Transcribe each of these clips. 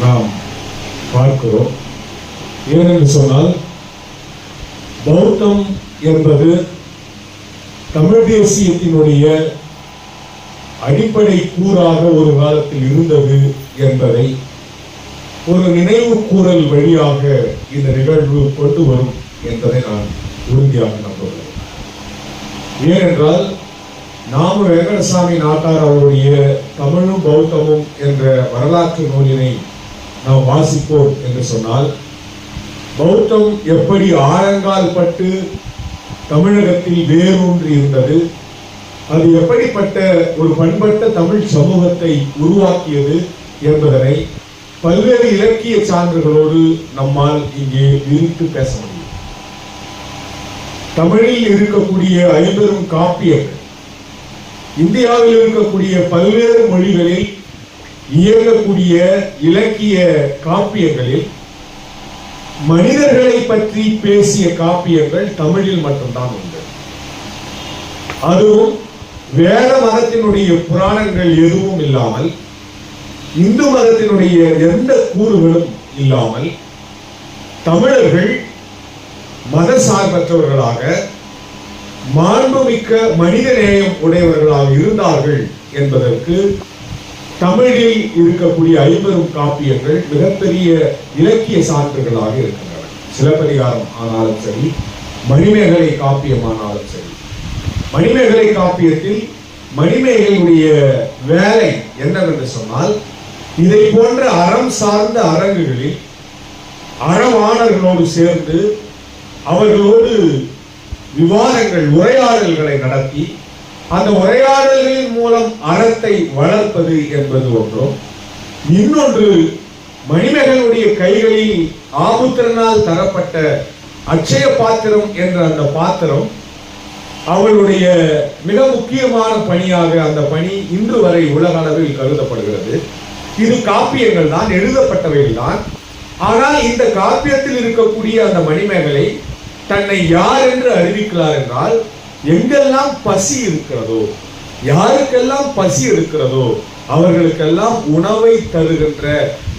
நாம் பார்க்கிறோம். ஏனென்று சொன்னால் பௌத்தம் என்பது தமிழ் தேசியத்தினுடைய அடிப்படை கூறாக ஒரு காலத்தில் இருந்தது என்பதை ஒரு நினைவு கூறல் வழியாக இந்த நிகழ்வு கொண்டு வரும் என்பதை நான் உறுதியாக நம்புகிறேன். ஏனென்றால் நாம வெங்கடசாமி நாட்டார் அவருடைய தமிழும் பௌத்தமும் என்ற வரலாற்று நூலினை நாம் வாசிப்போம் என்று சொன்னால், பௌத்தம் எப்படி ஆழங்கால் பட்டு தமிழகத்தில் வேரூன்றி இருந்தது, அது எப்படிப்பட்ட ஒரு பண்பட்ட தமிழ் சமூகத்தை உருவாக்கியது என்பதனை பல்வேறு இலக்கிய சான்றுகளோடு நம்மால் இங்கே விரித்து பேச முடியும். தமிழில் இருக்கக்கூடிய 50 காப்பியங்கள், இந்தியாவில் இருக்கக்கூடிய பல்வேறு மொழிகளில் இயங்கக்கூடிய இலக்கிய காப்பியங்களில் மனிதர்களை பற்றி பேசிய காப்பியங்கள் தமிழில் மட்டும்தான் உண்டு. அதுவும் வேத மதத்தினுடைய புராணங்கள் எதுவும் இல்லாமல், இந்து மதத்தினுடைய எந்த கூறுகளும் இல்லாமல் தமிழர்கள் மத சார்பற்றவர்களாக மாண்புமிக்க மனித நேயம் உடையவர்களாக இருந்தார்கள் என்பதற்கு தமிழில் இருக்கக்கூடிய 50 காப்பியங்கள் மிகப்பெரிய இலக்கிய சான்றுகளாக இருக்கின்றன. சிலப்பதிகாரம் ஆனாலும் சரி, மணிமேகலை காப்பியம் ஆனாலும் சரி. மணிமேகலை காப்பியத்தில் மணிமேகலையுடைய வேலை என்னவென்று சொன்னால், இதை போன்ற அறம் சார்ந்த அரங்குகளில் அறவாணர்களோடு சேர்ந்து அவர்களோடு விவாதங்கள், உரையாடல்களை நடத்தி அந்த உரையாடல்களின் மூலம் அறத்தை வளர்ப்பது என்பது ஒன்றும், இன்னொன்று மணிமேகலுடைய கைகளில் ஆபுத்திரனால் தரப்பட்ட அட்சய பாத்திரம் என்ற அந்த பாத்திரம் அவளுடைய மிக முக்கியமான பணியாக அந்த பணி இன்று வரை உலக அளவில் கருதப்படுகிறது. இது காப்பியங்கள் தான், எழுதப்பட்டவைகள் தான். ஆனால் இந்த காப்பியத்தில் இருக்கக்கூடிய அந்த மணிமேகலை தன்னை யார் என்று அறிவிக்கிறார் என்றால், எங்கெல்லாம் பசி இருக்கிறதோ, யாருக்கெல்லாம் பசி இருக்கிறதோ அவர்களுக்கெல்லாம் உணவை தருகின்ற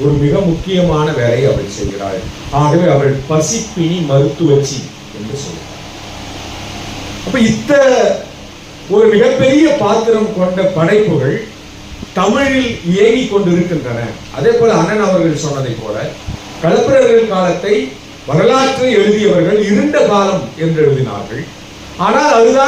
ஒரு மிக முக்கியமான வேலையை அவள் செய்கிறாள். ஆகவே அவள் பசிப்பினி மருத்துவச்சி என்று சொல்கிறார். அப்ப ஒரு மிகப்பெரிய பாத்திரம் கொண்ட படைப்புகள் தமிழில் இயங்கிக் கொண்டிருக்கின்றன. அதே போல அண்ணன் அவர்கள் சொன்னதை போல களப்பிரர்கள் காலத்தை வரலாற்றை எழுதியவர்கள் இருண்ட காலம் என்று எழுதினார்கள். ஆனால் அதுதான்